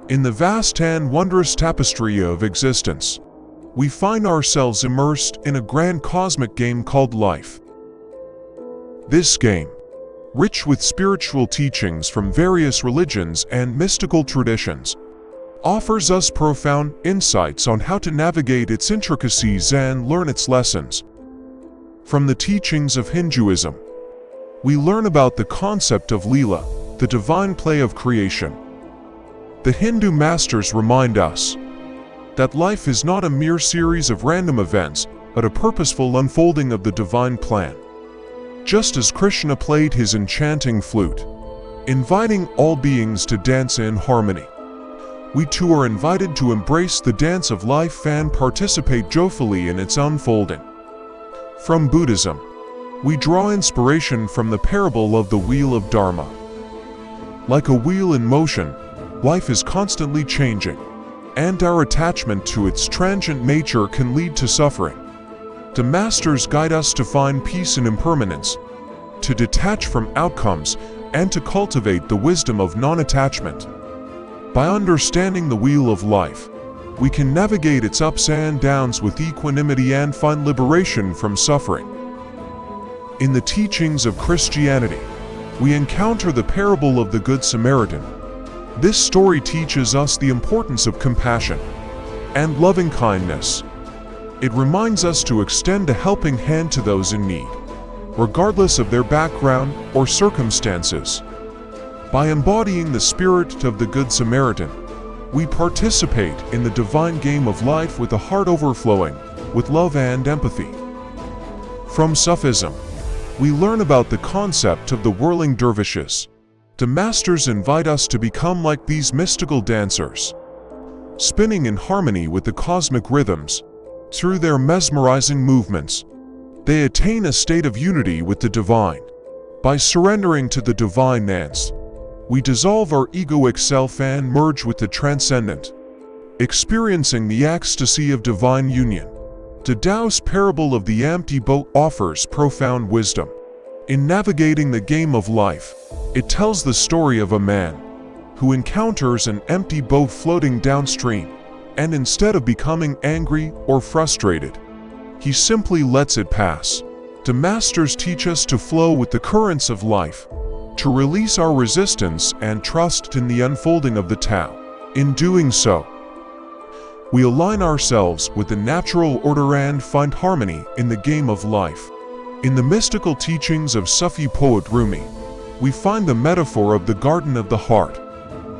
In the vast and wondrous tapestry of existence, we find ourselves immersed in a grand cosmic game called life. This game, rich with spiritual teachings from various religions and mystical traditions, offers us profound insights on how to navigate its intricacies and learn its lessons. From the teachings of Hinduism, we learn about the concept of Lila, the divine play of creation. The Hindu masters remind us that life is not a mere series of random events, but a purposeful unfolding of the divine plan. Just as Krishna played his enchanting flute, inviting all beings to dance in harmony, we too are invited to embrace the dance of life and participate joyfully in its unfolding. From Buddhism, we draw inspiration from the parable of the wheel of Dharma. Like a wheel in motion, life is constantly changing, and our attachment to its transient nature can lead to suffering. The masters guide us to find peace in impermanence, to detach from outcomes, and to cultivate the wisdom of non-attachment. By understanding the wheel of life, we can navigate its ups and downs with equanimity and find liberation from suffering. In the teachings of Christianity, we encounter the parable of the Good Samaritan. This story teaches us the importance of compassion and loving kindness. It reminds us to extend a helping hand to those in need, regardless of their background or circumstances. By embodying the spirit of the Good Samaritan, we participate in the divine game of life with a heart overflowing with love and empathy. From Sufism, we learn about the concept of the whirling dervishes. The masters invite us to become like these mystical dancers, spinning in harmony with the cosmic rhythms. Through their mesmerizing movements, they attain a state of unity with the divine. By surrendering to the divine dance, we dissolve our egoic self and merge with the transcendent, experiencing the ecstasy of divine union. The Taoist parable of the empty boat offers profound wisdom. In navigating the game of life, it tells the story of a man who encounters an empty boat floating downstream, and instead of becoming angry or frustrated, he simply lets it pass. The masters teach us to flow with the currents of life, to release our resistance and trust in the unfolding of the Tao. In doing so, we align ourselves with the natural order and find harmony in the game of life. In the mystical teachings of Sufi poet Rumi, we find the metaphor of the garden of the heart.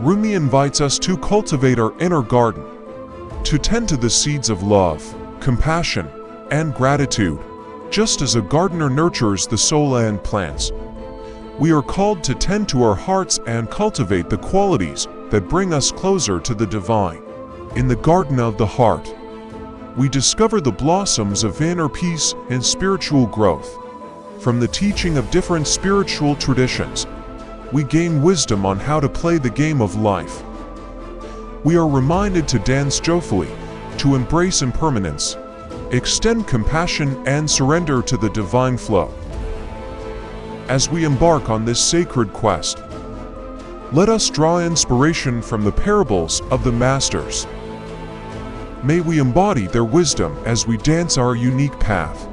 Rumi invites us to cultivate our inner garden, to tend to the seeds of love, compassion, and gratitude. Just as a gardener nurtures the soil and plants, we are called to tend to our hearts and cultivate the qualities that bring us closer to the divine. In the garden of the heart, we discover the blossoms of inner peace and spiritual growth. From the teaching of different spiritual traditions, we gain wisdom on how to play the game of life. We are reminded to dance joyfully, to embrace impermanence, extend compassion, and surrender to the divine flow. As we embark on this sacred quest, let us draw inspiration from the parables of the masters. May we embody their wisdom as we dance our unique path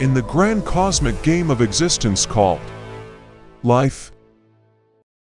in the grand cosmic game of existence called life.